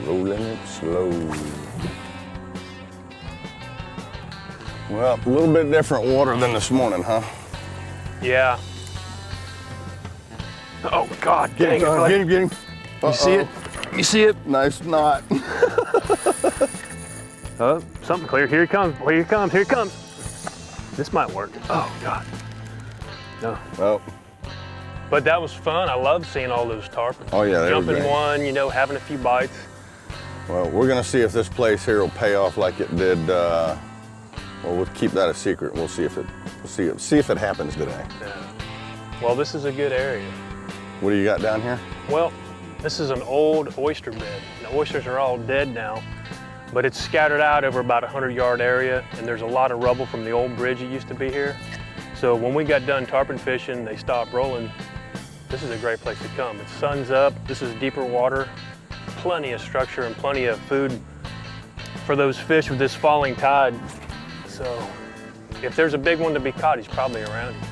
Rolling it slow. Well, a little bit different water than this morning, huh? Yeah. Oh God, dang it. Get him, get him. You see it? You see it? Nice knot. Oh, something clear. Here he comes. Here he comes. Here he comes. This might work. Oh God. No. Oh. But that was fun. I love seeing all those tarpon. Oh yeah, they were jumping great. one, you know, having a few bites. Well, we're gonna see if this place here will pay off like it did. Well, we'll keep that a secret. We'll see if it happens today. Yeah. Well, this is a good area. What do you got down here? Well, this is an old oyster bed. The oysters are all dead now, but it's scattered out over about a 100-yard area, and there's a lot of rubble from the old bridge that used to be here. So when we got done tarpon fishing, they stopped rolling. This is a great place to come. It's sun's up. This is deeper water. Plenty of structure and plenty of food for those fish with this falling tide. So if there's a big one to be caught, he's probably around here.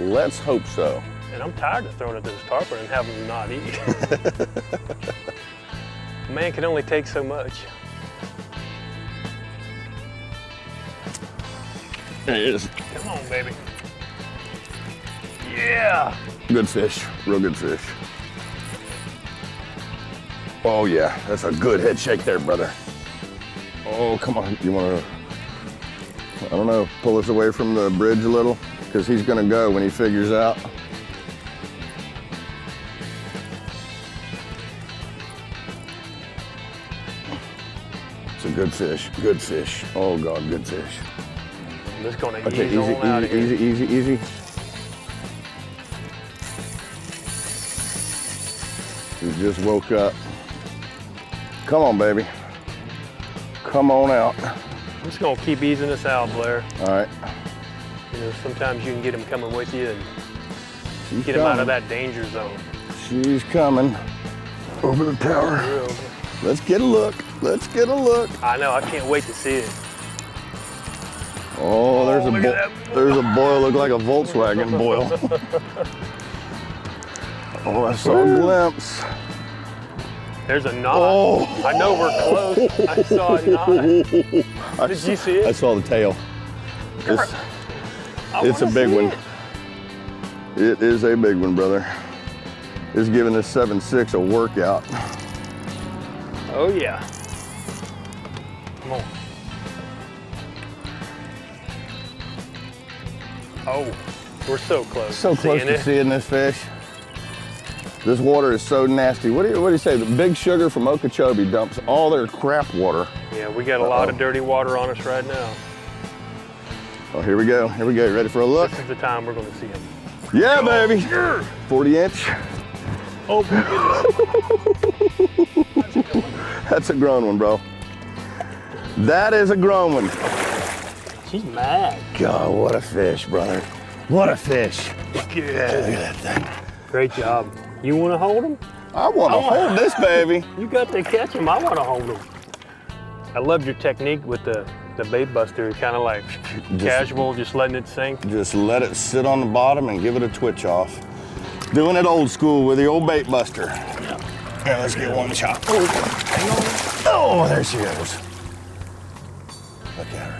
Let's hope so. And I'm tired of throwing at those tarpon and having them not eat. A man can only take so much. There it is. Come on, baby. Yeah. Good fish, real good fish. Oh yeah, that's a good head shake there, brother. Oh, come on, you wanna, I don't know, pull us away from the bridge a little? Because he's gonna go when he figures out. It's a good fish, good fish. Oh God, good fish. I'm just gonna Okay, ease on out of here. easy. He just woke up. Come on, baby. Come on out. I'm just gonna keep easing this out, Blair. All right. You know, sometimes you can get him coming with you and She's get him out of coming. that danger zone. She's coming over the tower. Real. Let's get a look. Let's get a look. I know, I can't wait to see it. Oh, there's look at that. there's a boil, look like a Volkswagen boil. Oh, I saw a glimpse. There's a knot. Oh. I know we're close. I saw a knot. Did you see I it? saw the tail. It's a big one. It is a big one, brother. It's giving this 7.6 a workout. Oh yeah. Come on. Oh, we're so close. So close to seeing this fish. This water is so nasty. What do you say? The Big Sugar from Okeechobee dumps all their crap water. Yeah, we got a lot of dirty water on us right now. Oh, here we go. Here we go. Ready for a look? This is the time we're going to see him. Yeah, baby. 40 inch. Oh my goodness. That's a grown one, bro. That is a grown one. She's mad. God, what a fish, brother. What a fish. Good. Look at that thing. Great job. You want to hold him? I want to hold this baby. You got to catch him. I want to hold him. I love your technique with the bait buster. Kind of like casual, just letting it sink. Just let it sit on the bottom and give it a twitch off. Doing it old school with the old bait buster. Yeah. Here, let's get one shot. Oh, there she goes. Look at her.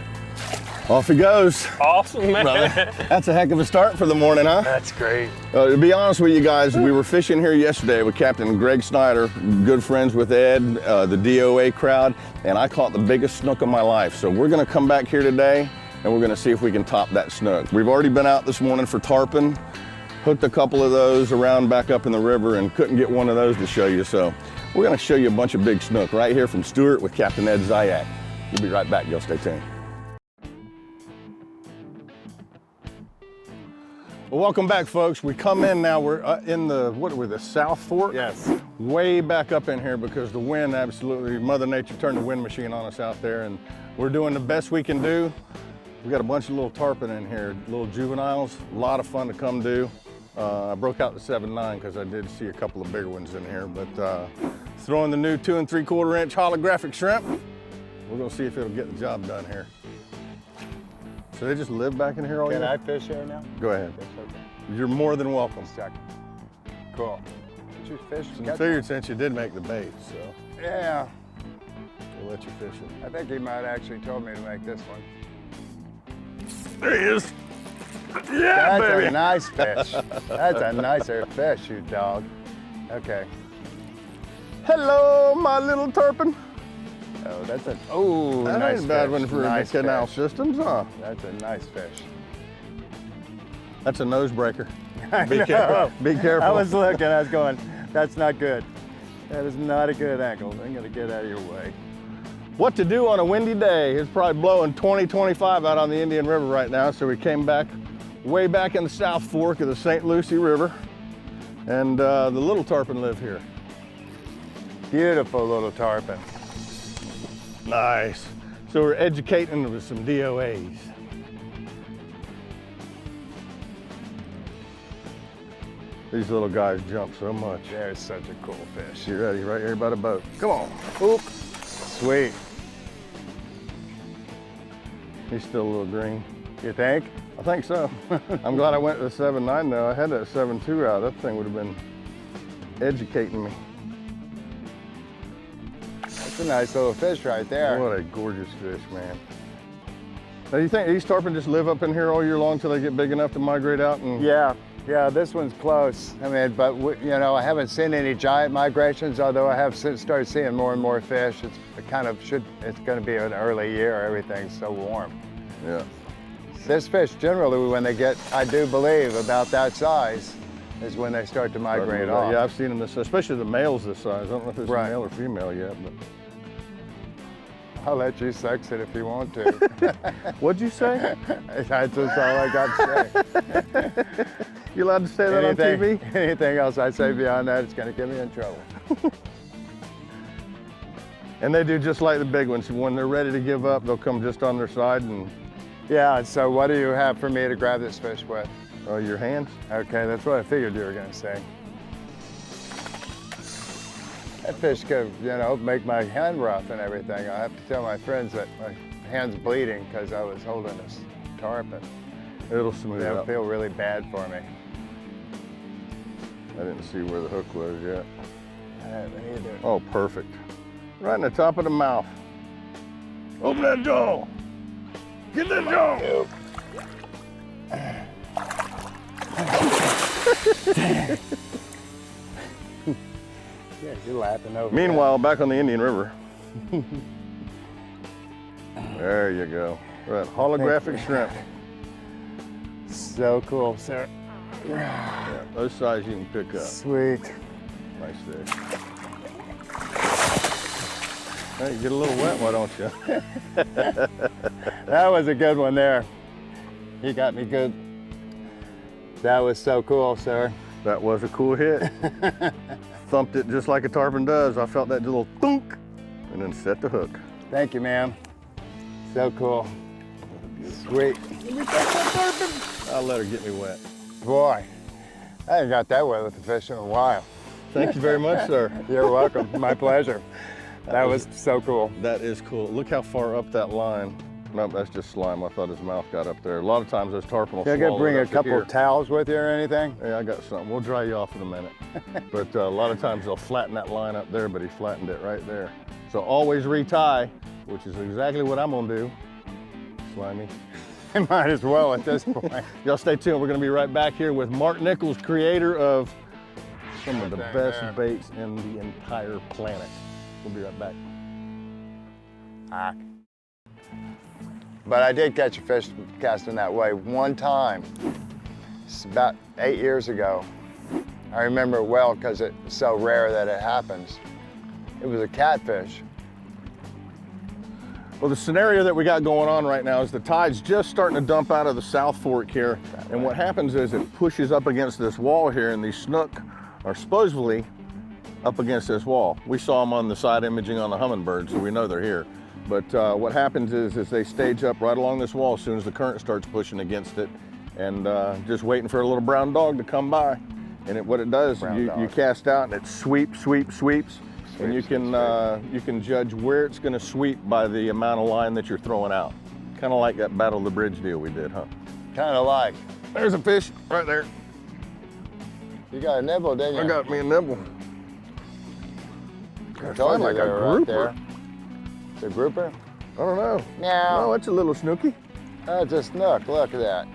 Off he goes. Awesome, man. Brother, that's a heck of a start for the morning, huh? That's great. To be honest with you guys, we were fishing here yesterday with Captain Greg Snyder, good friends with Ed, the DOA crowd, and I caught the biggest snook of my life. So we're gonna come back here today and we're gonna see if we can top that snook. We've already been out this morning for tarpon, hooked a couple of those around back up in the river and couldn't get one of those to show you. So we're gonna show you a bunch of big snook right here from Stewart with Captain Ed Zayak. We'll be right back, y'all stay tuned. Well, welcome back, folks. We come in now, we're in the, what are we, the South Fork? Yes. Way back up in here because the wind absolutely, Mother Nature turned the wind machine on us out there and we're doing the best we can do. We got a bunch of little tarpon in here, little juveniles, a lot of fun to come do. I broke out the 7.9 because I did see a couple of bigger ones in here, but throwing the new 2 3/4 inch holographic shrimp. We're gonna see if it'll get the job done here. So they just live back in here all year? Can I fish here now? Go ahead. Yes, okay. You're more than welcome. Second. Cool. Did you fish? I figured since you did make the bait, so Yeah. we'll let you fish it. I think he might actually told me to make this one. There he is. Yeah, That's baby. a nice fish. That's a nicer fish, you dog. Okay. Hello, my little turpin. Oh, that's a That nice ain't a bad fish. one for Nice the canal fish. systems, huh? That's a nice fish. That's a nose breaker. I Be know. careful. Be careful. I was looking, I was going, that's not good. That is not a good angle. I'm gonna get out of your way. What to do on a windy day? It's probably blowing 20, 25 out on the Indian River right now, so we came back way back in the South Fork of the St. Lucie River, and the little tarpon live here. Beautiful little tarpon. Nice. So we're educating them with some DOAs. These little guys jump so much. There's such a cool fish. You ready? Right here by the boat. Come on. Oop. Sweet. He's still a little green. You think? I think so. I'm glad I went to the 7.9 though. I had that 7.2 out. That thing would have been educating me. That's a nice little fish right there. What a gorgeous fish, man. Now, you think these tarpon just live up in here all year long till they get big enough to migrate out? And Yeah, this one's close. I mean, but you know, I haven't seen any giant migrations, although I have started seeing more and more fish. It's going to be an early year. Everything's so warm. Yeah. This fish generally, when they get, I do believe, about that size, is when they start to migrate off. Yeah, I've seen them this, especially the males this size. I don't know if it's Right. male or female yet, but. I'll let you sex it if you want to. What'd you say? That's just all I got to say. You allowed to say that on TV? Anything else I say beyond that, it's going to get me in trouble. And they do just like the big ones. When they're ready to give up, they'll come just on their side and. Yeah, so what do you have for me to grab this fish with? Oh, your hands? Okay, that's what I figured you were going to say. That fish could, you know, make my hand rough and everything. I have to tell my friends that my hand's bleeding because I was holding this tarpon. It'll smooth They'll out. feel really bad for me. I didn't see where the hook was yet. I haven't either. Oh, perfect. Right in the top of the mouth. Open that jaw. Get that jaw. Yeah, you're laughing over Meanwhile, back on the Indian River. There you go. Right, holographic shrimp. that. So cool, sir. Yeah, those size you can pick up. Sweet. Nice fish. Hey, you get a little wet, why don't you? That was a good one there. You got me good. That was so cool, sir. That was a cool hit. Thumped it just like a tarpon does. I felt that little thunk and then set the hook. Thank you, ma'am. So cool. Sweet. I'll let her get me wet. Boy, I haven't got that wet with the fish in a while. Thank you very much, sir. You're welcome. My pleasure. That was so cool. That is cool. Look how far up that line. Nope, that's just slime. I thought his mouth got up there. A lot of times those tarpon will Can I swallow bring it a up to couple here. of towels with you or anything? Yeah, I got something. We'll dry you off in a minute. But a lot of times they'll flatten that line up there, but he flattened it right there. So always retie, which is exactly what I'm gonna do. Slimy. Might as well at this point. Y'all stay tuned. We're gonna be right back here with Mark Nichols, creator of some of the Right best there. baits in the entire planet. We'll be right back. But I did catch a fish casting that way one time. It's about 8 years ago. I remember it well because it's so rare that it happens. It was a catfish. Well, the scenario that we got going on right now is the tide's just starting to dump out of the South Fork here. And what happens is it pushes up against this wall here, and these snook are supposedly up against this wall. We saw them on the side imaging on the hummingbird, so we know they're here. But what happens is they stage up right along this wall as soon as the current starts pushing against it, and just waiting for a little brown dog to come by. And what it does, you cast out and it sweeps, sweeps, sweeps. And you can judge where it's going to sweep by the amount of line that you're throwing out. Kind of like that Battle of the Bridge deal we did, huh? Kind of like. There's a fish right there. You got a nibble, didn't you? I got me a nibble. I told you like they a were right grouper. there. It's a grouper? I don't know. Meow. No, it's a little snooky. Oh, it's a snook. Look at that.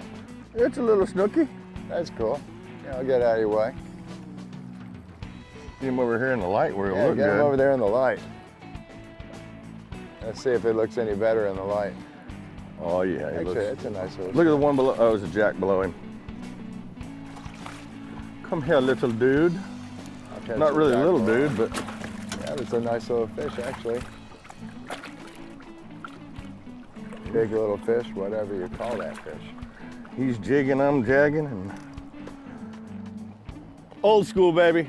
It's a little snooky. That's cool. Yeah, I'll get out of your way. Get him over here in the light where it'll Yeah, look get good. him over there in the light. Let's see if it looks any better in the light. Oh yeah, he Actually, looks. it's a nice little. Look at the one below. Oh, there's a jack below him. Come here, little dude. I'll catch Not the really a jack little below. dude, but Yeah, that's a nice little fish, actually. Big little fish, whatever you call that fish. he's jigging, I'm jagging, and old school, baby.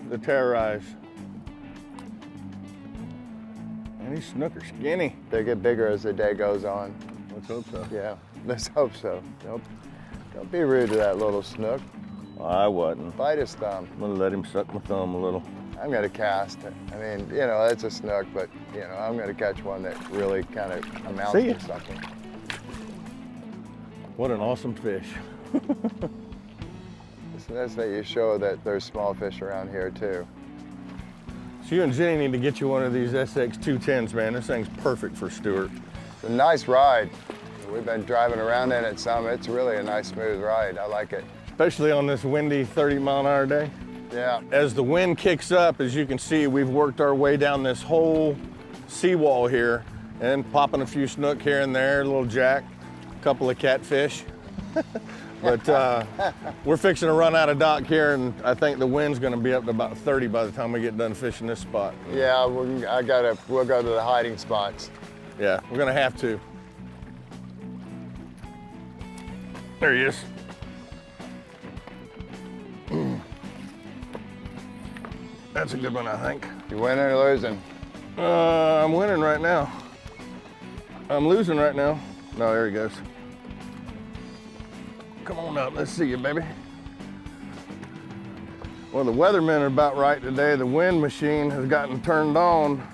The terrorize. And these snook are skinny. They get bigger as the day goes on. Let's hope so. Yeah, let's hope so. Don't be rude to that little snook. I wasn't. Bite his thumb. I'm gonna let him suck my thumb a little. I'm gonna cast. I mean, you know, it's a snook, but you know, I'm gonna catch one that really kind of amounts See ya. to something. What an awesome fish. So that's that you show that there's small fish around here too. So you and Jenny need to get you one of these SX210s, man. This thing's perfect for Stewart. It's a nice ride. We've been driving around in it some. It's really a nice smooth ride. I like it. Especially on this windy 30-mile-an-hour day. Yeah. As the wind kicks up, as you can see, we've worked our way down this whole seawall here and popping a few snook here and there, a little jack, a couple of catfish. But we're fixing to run out of dock here, and I think the wind's gonna be up to about 30 by the time we get done fishing this spot. Yeah, we'll go to the hiding spots. Yeah, we're gonna have to. There he is. That's a good one, I think. You winning or losing? I'm winning right now. I'm losing right now. No, there he goes. Come on up, let's see you, baby. Well, the weathermen are about right today. The wind machine has gotten turned on.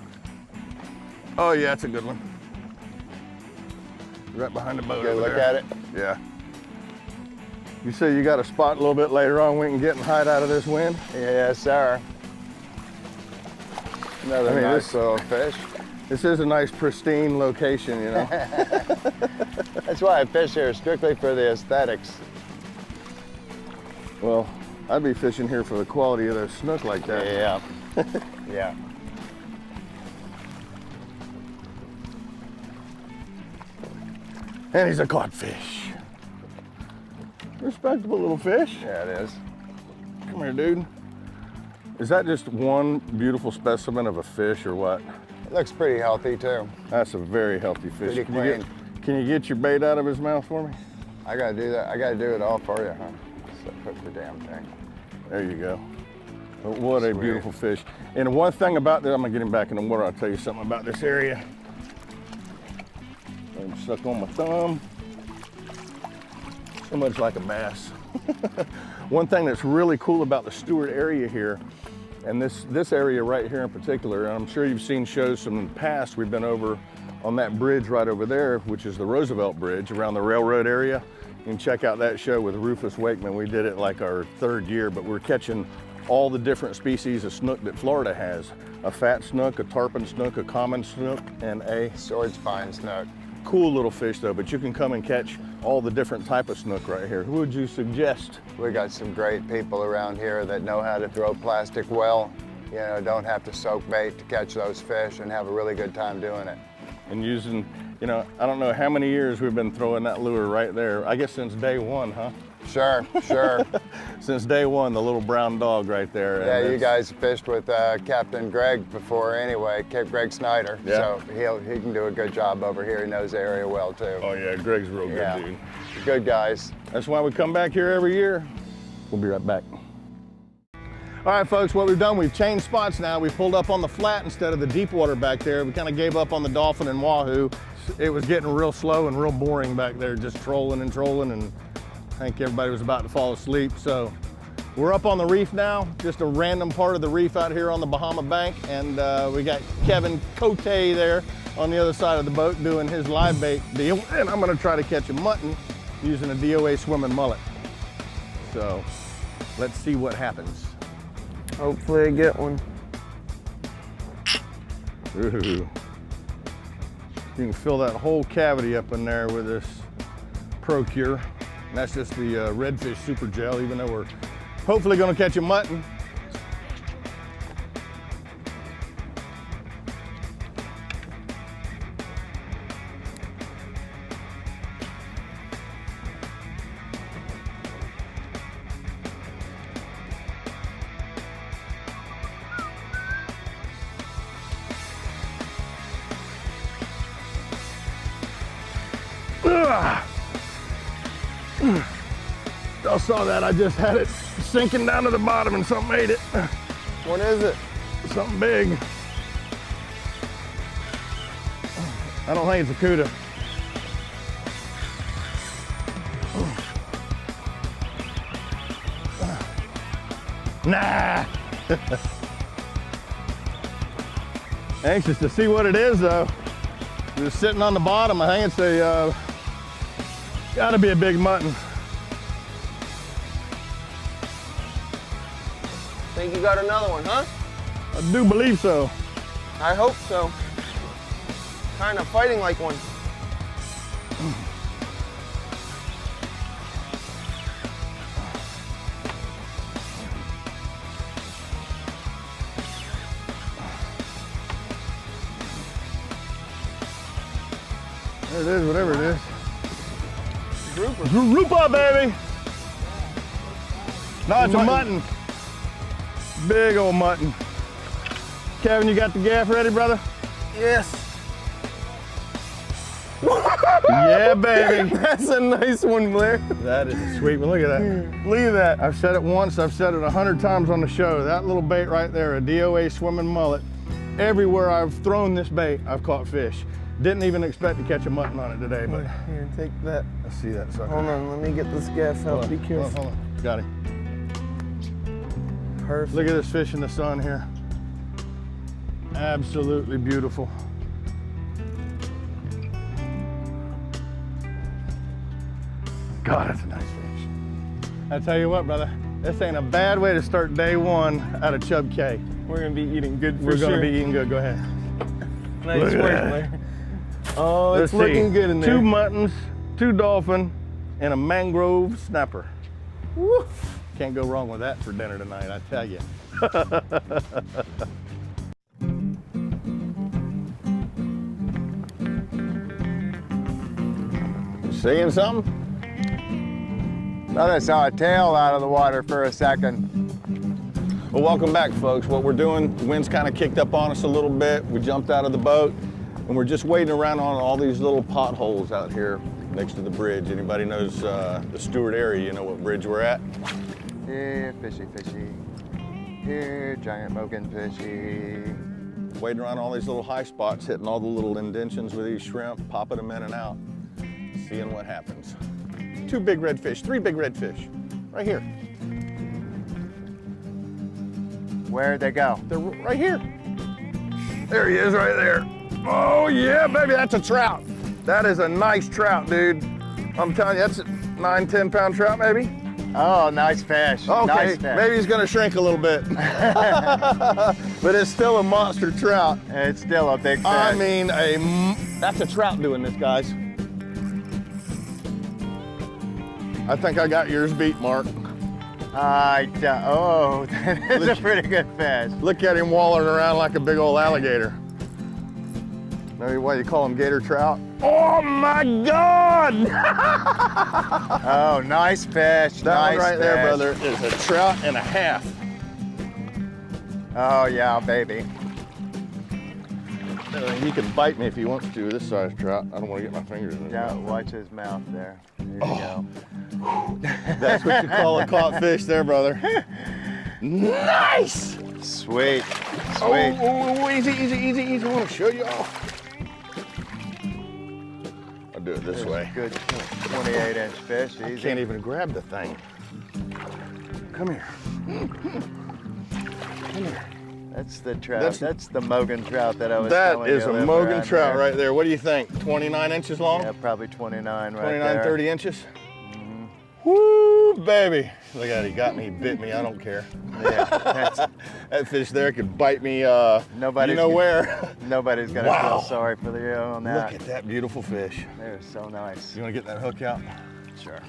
Oh yeah, that's a good one. Right behind the boat. Good over look there. at it. Yeah. You say you got a spot a little bit later on we can get and hide out of this wind? Yes, sir. Another I mean, nice this- little fish. This is a nice pristine location, you know. That's why I fish here, strictly for the aesthetics. Well, I'd be fishing here for the quality of those snook like that. Yeah. Yeah. And he's a codfish. Respectable little fish. Yeah, it is. Come here, dude. Is that just one beautiful specimen of a fish or what? It looks pretty healthy too. That's a very healthy fish. Pretty Can you get your bait out of his mouth for me? I gotta do that. I gotta do it all for you, huh? So put the damn thing. There you go. But what a Sweet. beautiful fish. And one thing about this, I'm gonna get him back in the water. I'll tell you something about this area. I'm stuck on my thumb. So much like a bass. One thing that's really cool about the Stewart area here, and this area right here in particular, and I'm sure you've seen shows from the past, we've been over on that bridge right over there, which is the Roosevelt Bridge around the railroad area. You can check out that show with Rufus Wakeman. We did it like our 3rd year, but we're catching all the different species of snook that Florida has. A fat snook, a tarpon snook, a common snook, and a Sword spine snook. cool little fish though, but you can come and catch all the different type of snook right here. Who would you suggest? We got some great people around here that know how to throw plastic well. You know, don't have to soak bait to catch those fish and have a really good time doing it. And using, you know, I don't know how many years we've been throwing that lure right there. I guess since day one, huh? Sure, sure. Since day one, the little brown dog right there. Yeah, And you it's- guys fished with Captain Greg before anyway, Greg Snyder. Yeah. So he can do a good job over here. He knows the area well too. Oh yeah, Greg's a real good Yeah. dude. Good guys. That's why we come back here every year. We'll be right back. All right, folks, what we've done, we've changed spots now. We pulled up on the flat instead of the deep water back there. We kind of gave up on the dolphin and wahoo. It was getting real slow and real boring back there, just trolling, and I think everybody was about to fall asleep. So We're up on the reef now, just a random part of the reef out here on the Bahama Bank, and we got Kevin Cote there on the other side of the boat doing his live bait deal, and I'm gonna try to catch a mutton using a DOA swimming mullet. So let's see what happens. Hopefully I get one. Ooh. You can fill that whole cavity up in there with this Procure. And that's just the redfish super gel, even though we're hopefully gonna catch a mutton. Y'all saw that, I just had it sinking down to the bottom and something ate it. What is it? Something big. I don't think it's a cuda. Nah. Anxious to see what it is though. Just sitting on the bottom, I think it's a, gotta be a big mutton. Think you got another one, huh? I do believe so. I hope so. Kind of fighting like one. There it is, whatever it is. Grouper. Grouper, baby! No, it's a mutton. Big old mutton. Kevin, you got the gaff ready, brother? Yes. Yeah, baby. That's a nice one, Blair. That is a sweet one. Look at that. Look at that. I've said it once, I've said it 100 times on the show. That little bait right there, a DOA swimming mullet. Everywhere I've thrown this bait, I've caught fish. Didn't even expect to catch a mutton on it today, but Here, take that. let's see that sucker. Hold on, let me get this gaff out. Be careful. Hold on. Got him. Perfect. Look at this fish in the sun here. Absolutely beautiful. God, that's a nice fish. I tell you what, brother, this ain't a bad way to start day one out of Chub K. We're gonna be eating good for We're sure. gonna be eating good. Go ahead. Nice Look at work, that. Blair. Oh, Let's it's looking see. good in there. 2 muttons, 2 dolphin, and a mangrove snapper. Woo. Can't go wrong with that for dinner tonight, I tell you. Seeing something? Thought I saw a tail out of the water for a second. Well, welcome back, folks. What we're doing, the wind's kind of kicked up on us a little bit. We jumped out of the boat, and we're just waiting around on all these little potholes out here next to the bridge. Anybody knows the Stewart area, you know what bridge we're at? Here, fishy, fishy. Here, giant mokin fishy. Waiting around all these little high spots, hitting all the little indentions with these shrimp, popping them in and out, seeing what happens. 2 big red fish, 3 big red fish, right here. Where'd they go? They're right here. There he is right there. Oh yeah, baby, that's a trout. That is a nice trout, dude. I'm telling you, that's a 9, 10 pound trout maybe. Oh, nice fish. Okay, Nice fish. maybe he's gonna shrink a little bit. But it's still a monster trout. It's still a big fish. I mean, that's a trout doing this, guys. I think I got yours beat, Mark. Oh, that is a pretty good fish. Look at him wallowing around like a big old alligator. Maybe why you call him gator trout? Oh my God! Oh, nice fish. That nice one right fish. there, brother, is a trout and a half. Oh, yeah, baby. He can bite me if he wants to, this size trout. I don't want to get my fingers in his Yeah, mouth. watch his mouth there. There you go. That's what you call a caught fish there, brother. Nice! Sweet. Sweet. Oh, easy, easy, easy, easy. I want to show you all. I'll do it this way. Good 28-inch fish. I Easy. can't even grab the thing. Come here. That's the trout. That's the Mogan trout that I was That telling you is a live Mogan around trout here. right there. What do you think? 29 inches long? Yeah, probably 29 right 29, there. 30 inches? Woo, baby. Look at it, he got me, he bit me, I don't care. Yeah, that's, That fish there could bite me, Nobody's you know gonna- where. nobody's gonna Wow. feel sorry for you on that. Look at that beautiful fish. They're so nice. You wanna get that hook out? Sure.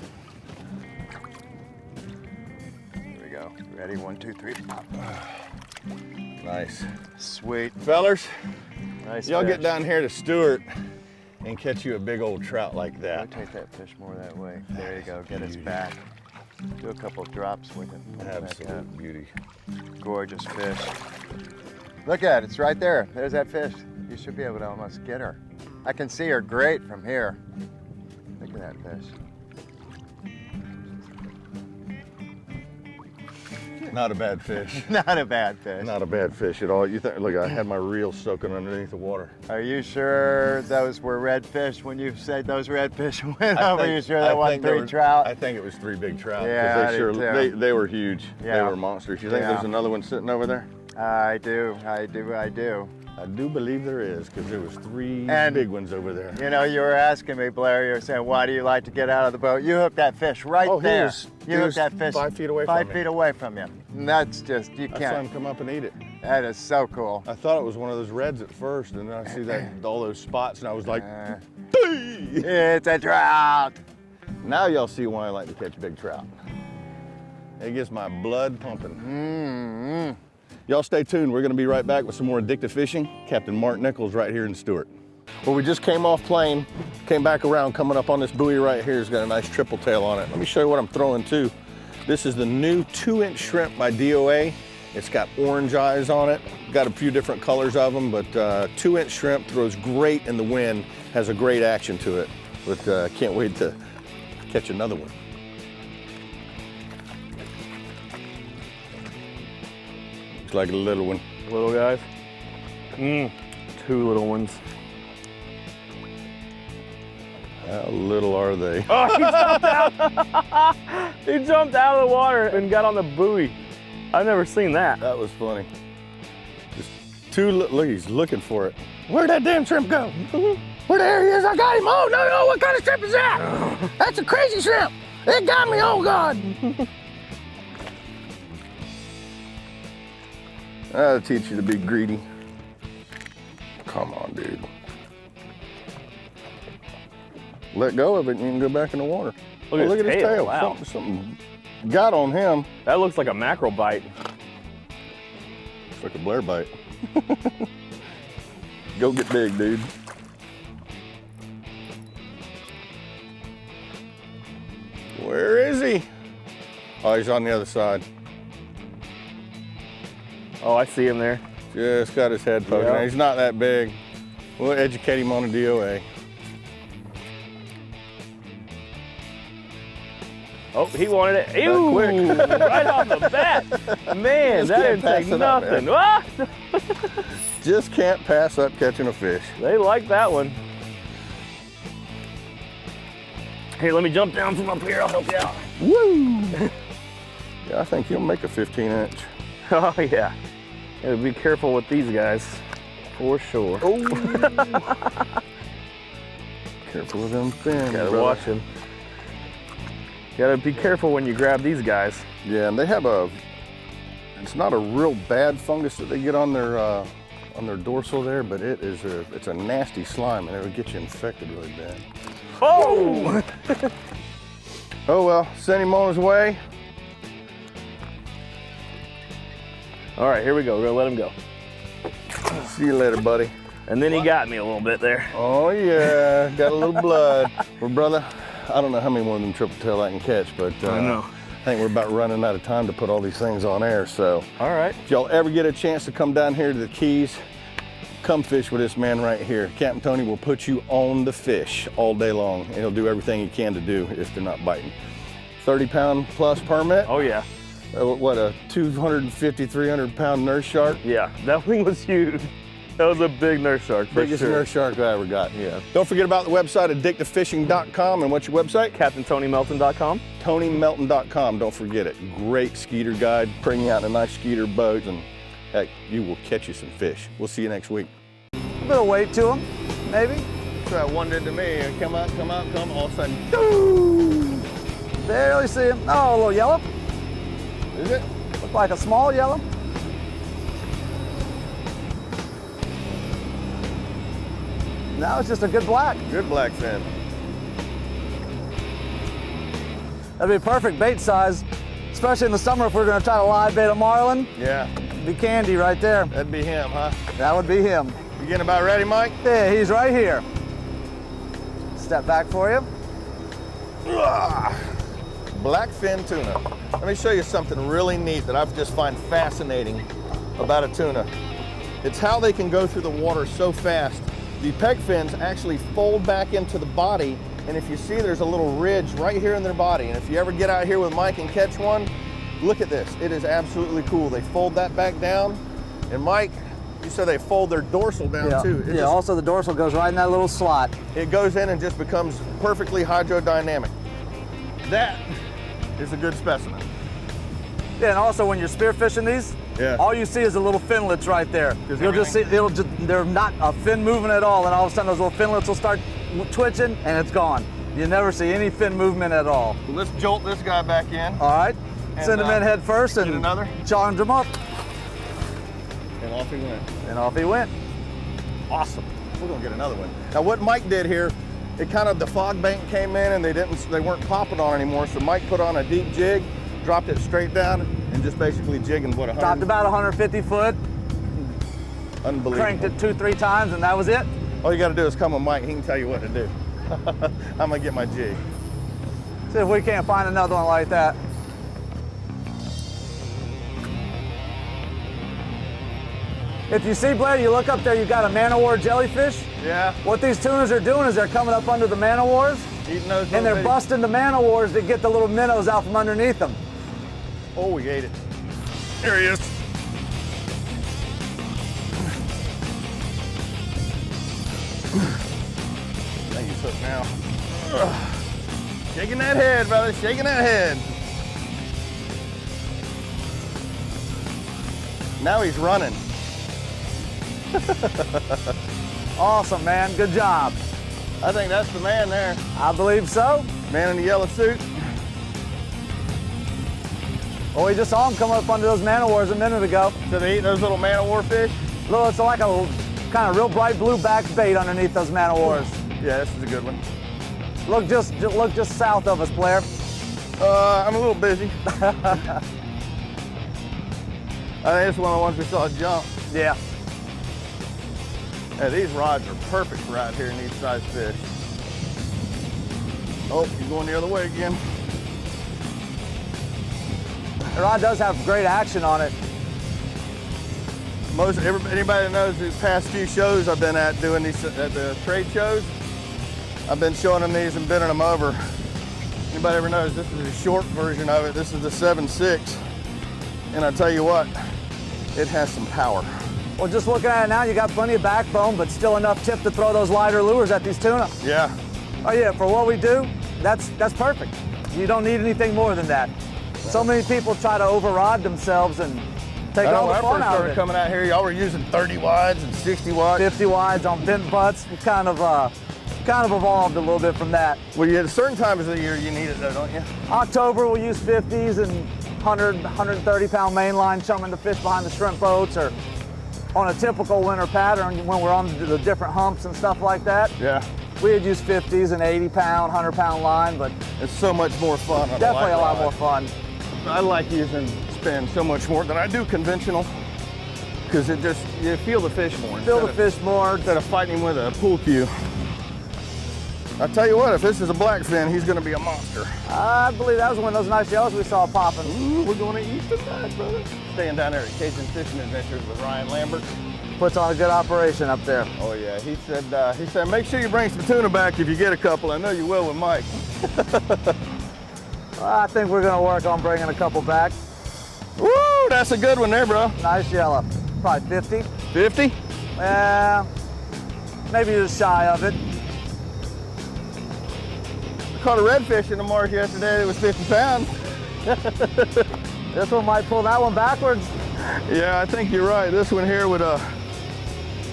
Here we go. Ready? 1, 2, 3. Pop. Nice. Sweet. Fellers, Nice. y'all fish. get down here to Stewart and catch you a big old trout like We'll that. take that fish more that way. There you go. Get us back. Do a couple of drops with him. Absolute beauty. Gorgeous fish. Look at it. It's right there. There's that fish. You should be able to almost get her. I can see her great from here. Look at that fish. Not a bad fish. Not a bad fish. Not a bad fish at all. You think? Look, I had my reel soaking underneath the water. Are you sure those were red fish when you said those red fish went I over? think- You sure I that wasn't think there 3 were- trout? I think it was 3 big trout. 'cause Yeah, I they did too. they were huge. They Yeah. were monsters. You think Yeah. there's another one sitting over there? I do. I do. I do believe there is, because there was 3 And- big ones over there. You know, you were asking me, Blair, you were saying, why do you like to get out of the boat? You hooked that fish right Oh, he there. was- you he hooked was that fish 5 feet away 5 from me. feet away from you. And that's just, you I saw him can't. come up and eat it. That is so cool. I thought it was one of those reds at first, and then I see that all those spots, and I was like, Uh, "Dee!" it's a trout. Now y'all see why I like to catch big trout. It gets my blood pumping. Mm-hmm. Y'all stay tuned. We're gonna be right back with some more addictive fishing. Captain Mark Nichols right here in Stewart. Well, we just came off plane, came back around, coming up on this buoy right here. It's got a nice triple tail on it. Let me show you what I'm throwing too. This is the new 2-inch shrimp by DOA. It's got orange eyes on it. Got a few different colors of them, but 2-inch shrimp throws great in the wind, has a great action to it. But can't wait to catch another one. Looks like a little one. Little guys. 2 little ones. How little are they? Oh, he jumped out! He jumped out of the water and got on the buoy. I've never seen that. That was funny. Just 2, look, he's looking for it. Where'd that damn shrimp go? Where there he is, I got him. Oh, no, what kind of shrimp is that? That's a crazy shrimp. It got me, oh God. That'll teach you to be greedy. Come on, dude. Let go of it and you can go back in the water. Look Oh, at look his at his tail, tail. wow. Something got on him. That looks like a mackerel bite. It's like a Blair bite. Go get big, dude. Where is he? Oh, he's on the other side. Oh, I see him there. Just got his head poking. Yeah. He's not that big. We'll educate him on a DOA. Oh, he wanted it. Ew! quick. Right off the bat. Man, Just that can't didn't take pass it up, nothing. man. Ah! Just can't pass up catching a fish. They like that one. Here, let me jump down from up here. I'll help you out. Woo! Yeah, I think he'll make a 15-inch. Oh, yeah. Gotta be careful with these guys, for sure. Oh! Careful of them fins, Gotta brother. watch him. Gotta be careful when you grab these guys. Yeah, and they have it's not a real bad fungus that they get on their dorsal there, but it's a nasty slime and it'll get you infected really bad. Oh! Oh well, send him on his way. All right, here we go. We're gonna let him go. See you later, buddy. And then he got me a little bit there. Oh yeah, got a little blood. Well, brother, I don't know how many more of them triple tail I can catch, but I know. I think we're about running out of time to put all these things on air. So All right. if y'all ever get a chance to come down here to the Keys, come fish with this man right here. Captain Tony will put you on the fish all day long, and he'll do everything he can to do if they're not biting. 30-pound plus permit. Oh, yeah. What, a 250, 300-pound nurse shark? Yeah, that thing was huge. That was a big nurse shark, for Biggest sure. nurse shark I ever got. Yeah. Don't forget about the website, addictivefishing.com. And what's your website? CaptainTonyMelton.com. TonyMelton.com. Don't forget it. Great skeeter guide. Bring you out in a nice skeeter boat, and heck, you will catch you some fish. We'll see you next week. A bit of weight to him, maybe. That's what that one did to me. Come out, all of a sudden, doo! Barely see him. Oh, a little yellow. Is it? Look like a small yellow. No, it's just a good black. Good blackfin. That'd be perfect bait size, especially in the summer if we're gonna try to live bait a marlin. Yeah, Be candy right there. that'd be him, huh? That would be him. You getting about ready, Mike? Yeah, he's right here. Step back for you. Blackfin tuna. Let me show you something really neat that I've just find fascinating about a tuna. It's how they can go through the water so fast. The peg fins actually fold back into the body, and if you see, there's a little ridge right here in their body. And if you ever get out here with Mike and catch one, look at this. It is absolutely cool. They fold that back down, and Mike, you said they fold their dorsal down too. Yeah, also the dorsal goes right in that little slot. It goes in and just becomes perfectly hydrodynamic. That is a good specimen. Yeah, and also when you're spearfishing these, Yeah. all you see is the little finlets right there. Just You'll just see, they're not a fin moving at all, and all of a sudden those little finlets will start twitching, and it's gone. You never see any fin movement at all. Well, let's jolt this guy back in. All right, And, send him in head first get and another? charge him up, And off he went. and off he went. Awesome. We're gonna get another one. Now what Mike did here, it kind of, the fog bank came in and they weren't popping on anymore. So Mike put on a deep jig, dropped it straight down, and just basically jigging what, 100? Dropped about 150 foot, Unbelievable. cranked it 2-3 times, and that was it. All you gotta do is come with Mike, he can tell you what to do. I'm gonna get my jig. See if we can't find another one like that. If you see, Blair, you look up there, you've got a man-o-war jellyfish. Yeah, What these tuners are doing is they're coming up under the man-o-wars, eating those and they're little bitty- busting the man-o-wars to get the little minnows out from underneath them. Oh, we ate it. There he is. Thank you, hook now. Shaking that head, brother, shaking that head. Now he's running. Awesome, man. Good job. I think that's the man there. I believe so. Man in the yellow suit. Oh, we just saw him come up under those man-o-wars a minute ago. So they eat those little man-o-war fish? Look, it's like a kind of real bright blue back bait underneath those man-o-wars. Yeah, this is a good one. Look just south of us, Blair. I'm a little busy. I think it's one of the ones we saw jump. Yeah. Yeah, these rods are perfect for out here in these size fish. Oh, he's going the other way again. The rod does have great action on it. Anybody that knows the past few shows I've been at doing these at the trade shows, I've been showing them these and bending them over. Anybody ever knows this is a short version of it. This is the 7.6, and I tell you what, it has some power. Well, just looking at it now, you got plenty of backbone, but still enough tip to throw those lighter lures at these tuna. Yeah. Oh yeah, for what we do, that's perfect. You don't need anything more than that. So many people try to overrod themselves and take I know all when the I fun first out of started it. coming out here, y'all were using 30 wides and 60 wides. 50 wides on bent butts, kind of evolved a little bit from that. Well, you, at certain times of the year, you need it though, don't you? October, we'll use 50s and 100, 130 pound mainline chumming the fish behind the shrimp boats, or on a typical winter pattern when we're on the different humps and stuff like that. Yeah. We'd use 50s and 80 pound, 100 pound line, but It's so much more fun. On definitely a light lot rod. more fun. I like using spin so much more than I do conventional, because it just, you feel the fish more. Feel the instead of- fish more. Instead of fighting him with a pool cue. I tell you what, if this is a blackfin, he's gonna be a monster. I believe that was one of those nice yellows we saw popping. Ooh, we're gonna eat tonight, brother. Staying down there at Cajun Fishing Adventures with Ryan Lambert. Puts on a good operation up there. Oh yeah, he said make sure you bring some tuna back if you get a couple. I know you will with Mike. I think we're gonna work on bringing a couple back. Woo, that's a good one there, bro. Nice yellow. Probably 50. 50? Maybe just shy of it. I caught a redfish in the marsh yesterday that was 50 pounds. This one might pull that one backwards. Yeah, I think you're right. This one here would,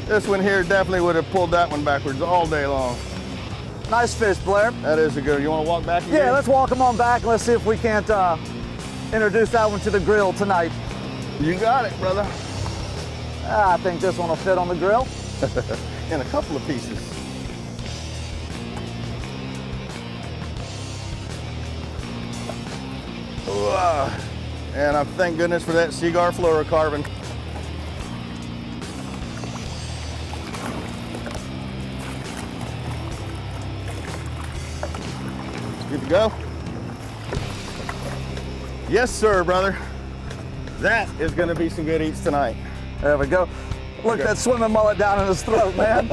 this one here definitely would have pulled that one backwards all day long. Nice fish, Blair. That is a good. You want to walk back again? Yeah, let's walk them on back and let's see if we can't introduce that one to the grill tonight. You got it, brother. I think this one will fit on the grill. In a couple of pieces. Ooh, and I thank goodness for that cigar fluorocarbon. Good to go? Yes, sir, brother. That is going to be some good eats tonight. There we go. Look, that swimming mullet down in his throat, man.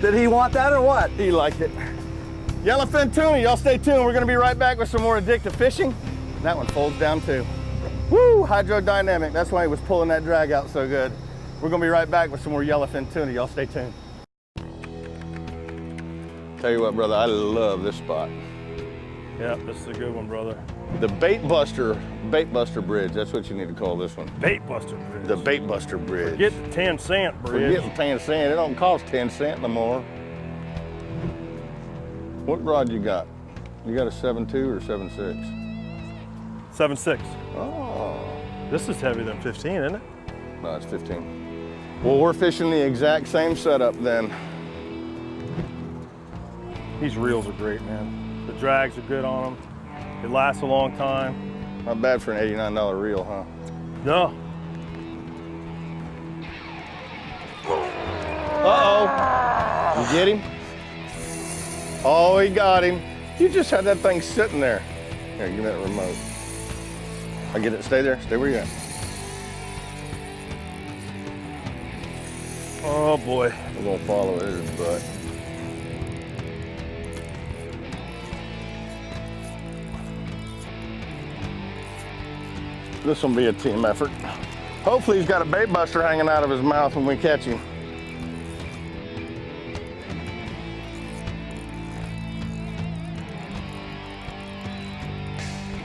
Did he want that or what? He liked it. Yellowfin tuna, y'all stay tuned. We're gonna be right back with some more addictive fishing. That one folds down too. Woo, hydrodynamic. That's why he was pulling that drag out so good. We're gonna be right back with some more yellowfin tuna. Y'all stay tuned. Tell you what, brother, I love this spot. Yeah, this is a good one, brother. The Bait Buster Bridge. That's what you need to call this one. Bait Buster Bridge. The Bait Buster Bridge. Get the 10-cent bridge. Forget the 10 cent. It don't cost 10 cents no more. What rod you got? You got a 7.2 or 7.6? 7.6. Oh. This is heavier than 15, isn't it? No, it's 15. Well, we're fishing the exact same setup then. These reels are great, man. The drags are good on them. It lasts a long time. Not bad for an $89 reel, huh? No. Uh-oh. You get him? Oh, he got him. You just had that thing sitting there. Here, give me that remote. I get it. Stay there. Stay where you at. Oh, boy. We're going to follow his butt. This will be a team effort. Hopefully he's got a bait buster hanging out of his mouth when we catch him.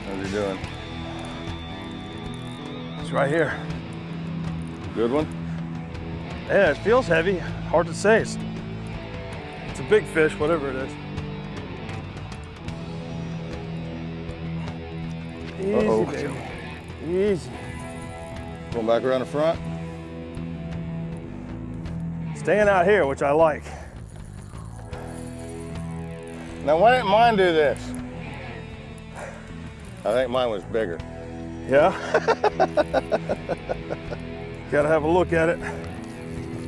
How's he doing? It's right here. Good one? Yeah, it feels heavy. Hard to say. It's a big fish, whatever it is. Easy, Uh-oh. baby. Easy. Going back around the front. Staying out here, which I like. Now why didn't mine do this? I think mine was bigger. Yeah? Gotta have a look at it.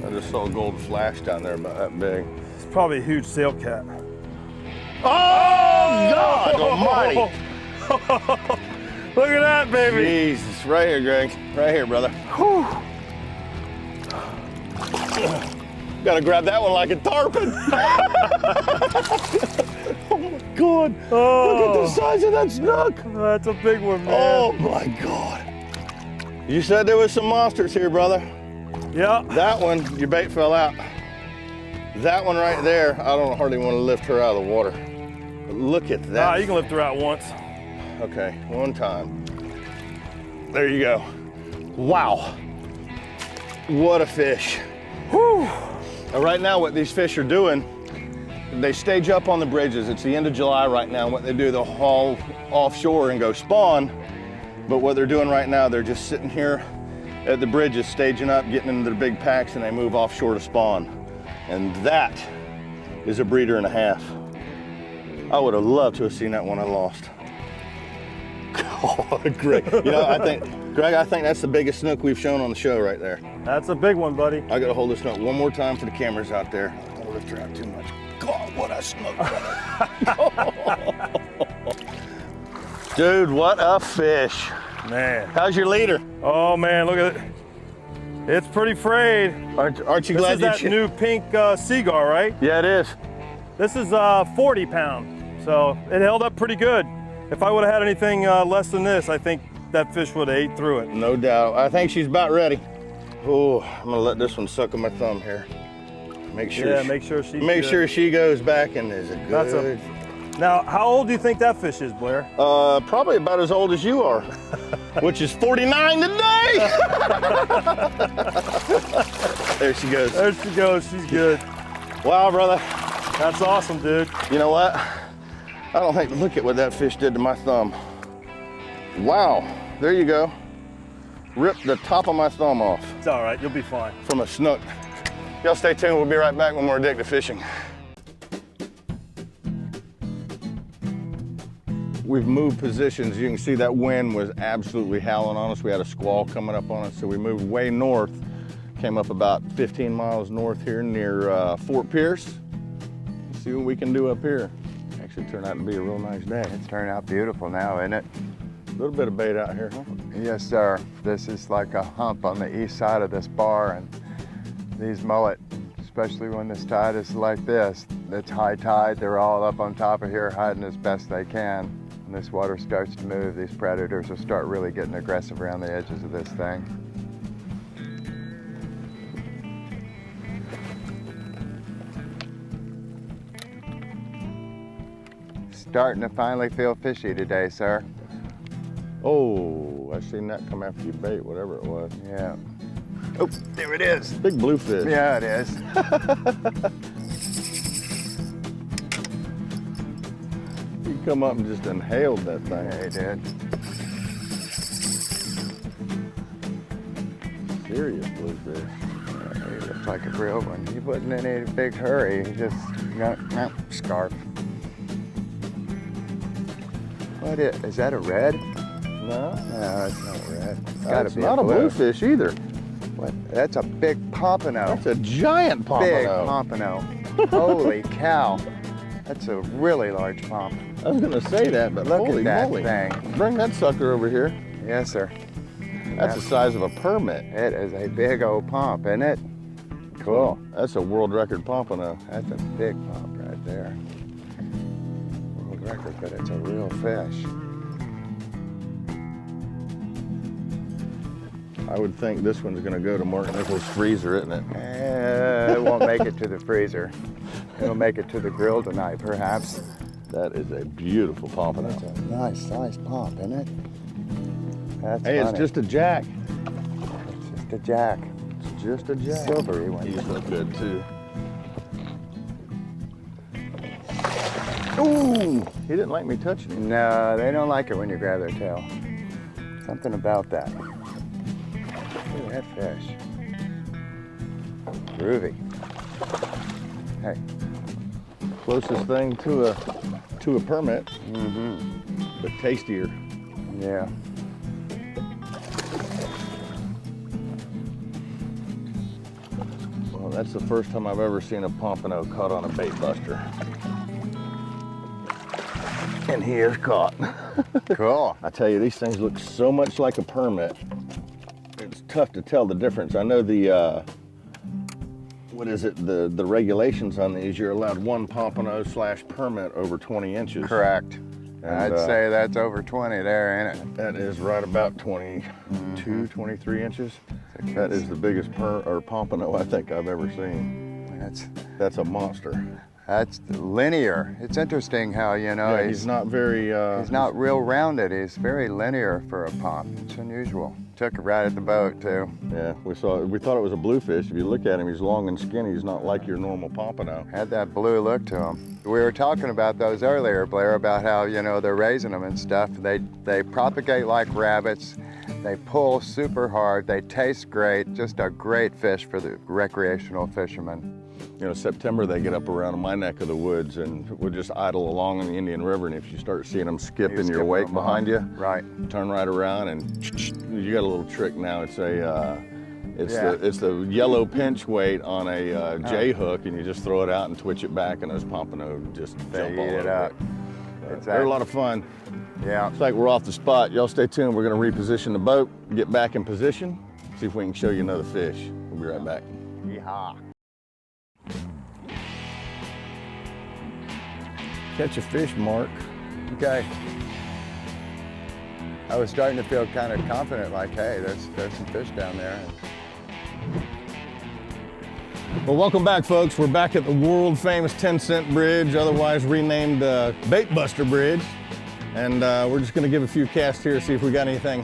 I just saw a gold flash down there about that big. It's probably a huge sail cat. Oh, God almighty. Look at that, baby. Jesus, right here, Greg. Right here, brother. Whew. Gotta grab that one like a tarpon. Oh my God. Oh, look at the size of that snook. That's a big one, man. Oh my God. You said there was some monsters here, brother. Yeah. That one, your bait fell out. That one right there, I don't hardly want to lift her out of the water. But look at that. You can lift her out once. Okay, one time. There you go. Wow. What a fish. Whew. Now, right now, what these fish are doing, they stage up on the bridges. It's the end of July right now. What they do, they'll haul offshore and go spawn. But what they're doing right now, they're just sitting here at the bridges, staging up, getting into their big packs, and they move offshore to spawn. And that is a breeder and a half. I would have loved to have seen that one I lost. Oh, Greg. You know, Greg, I think that's the biggest snook we've shown on the show right there. That's a big one, buddy. I gotta hold this snook one more time for the cameras out there. I don't lift her out too much. God, what a snook. Dude, what a fish. Man. How's your leader? Oh, man, look at it. It's pretty frayed. Aren't you glad This is that new pink cigar, right? Yeah, it is. This is 40 pound, so it held up pretty good. If I would have had anything less than this, I think that fish would have ate through it. No doubt. I think she's about ready. Oh, I'm gonna let this one suck on my thumb here. Make sure. Yeah, make sure she's Make good. sure she goes back and is a That's good. Now, how old do you think that fish is, Blair? Probably about as old as you are, which is 49 today. There she goes. There she goes. She's good. Wow, brother. That's awesome, dude. You know what? I don't think, look at what that fish did to my thumb. Wow, there you go. Ripped the top of my thumb off It's all right. You'll be fine. from a snook. Y'all stay tuned, we'll be right back when we're addicted to fishing. We've moved positions. You can see that wind was absolutely howling on us. We had a squall coming up on us, so we moved way north. Came up about 15 miles north here near Fort Pierce. Let's see what we can do up here. Actually turned out to be a real nice day. It's turned out beautiful now, isn't it? A little bit of bait out here, huh? Yes, sir. This is like a hump on the east side of this bar, and these mullet, especially when this tide is like this, it's high tide, they're all up on top of here hiding as best they can. When this water starts to move, these predators will start really getting aggressive around the edges of this thing. Starting to finally feel fishy today, sir. Oh, I seen that come after you bait, whatever it was. Yeah. Oh, there it is. Big bluefish. Yeah, it is. He come up and just inhaled that thing. Yeah, he did. Serious bluefish. He looks like a real one. He wasn't in any big hurry. He just got scarf. What is that a red? No, No, it's not a red. It's gotta that's be not a blue. bluefish either. What? That's a big pompano. That's a giant Big pompano. pompano. Holy cow. That's a really large pomp. I was gonna say that, but Look at holy that moly. thing. Bring that sucker over here. Yes, sir. That's the size of a permit. It is a big old pomp, isn't it? Cool. That's a world record pompano. That's a big pomp right there. World record, but it's a real fish. I would think this one's gonna go to Mark Nichols' freezer, isn't it? It won't make it to the freezer. It'll make it to the grill tonight, perhaps. That is a beautiful pompano. That's a nice sized pomp, isn't it? That's Hey, funny. it's just a jack. It's just a jack. It's just a jack. Silvery one. He's look good too. Ooh, he didn't like me touching him. No, they don't like it when you grab their tail. Something about that. Look at that fish. Groovy. Hey. Closest thing to a permit, Mm-hmm. but tastier. Yeah. Well, that's the first time I've ever seen a pompano caught on a bait buster. And he is caught. Cool. I tell you, these things look so much like a permit. It's tough to tell the difference. I know the, what is it, the regulations on these, you're allowed one pompano / permit over 20 inches. Correct. And, I'd say that's over 20 there, ain't it? That is right about 22, 23 inches. That is the biggest pompano I think I've ever seen. That's a monster. That's linear. It's interesting how, you know, Yeah, he's not very... he's not real rounded. He's very linear for a pomp. It's unusual. Took it right at the boat, too. Yeah, we thought it was a bluefish. If you look at him, he's long and skinny. He's not like your normal pompano. Had that blue look to him. We were talking about those earlier, Blair, about how, you know, they're raising them and stuff. They propagate like rabbits. They pull super hard. They taste great. Just a great fish for the recreational fishermen. You know, September they get up around my neck of the woods and we'll just idle along in the Indian River, and if you start seeing them skip in your skip wake them behind off. you, Right. turn right around and you got a little trick now. It's a Yeah. it's the yellow pinch weight on a J hook, and you just throw it out and twitch it back, and those pompano just They jump all eat it over up. it. They're a lot of fun. Yeah. It's like we're off the spot. Y'all stay tuned. We're gonna reposition the boat, get back in position, see if we can show you another fish. We'll be right back. Yeehaw. Catch a fish, Mark. Okay. I was starting to feel kind of confident, like, hey, there's some fish down there. Well, welcome back, folks. We're back at the world famous 10-cent bridge, otherwise renamed Bait Buster Bridge. And we're just gonna give a few casts here, see if we got anything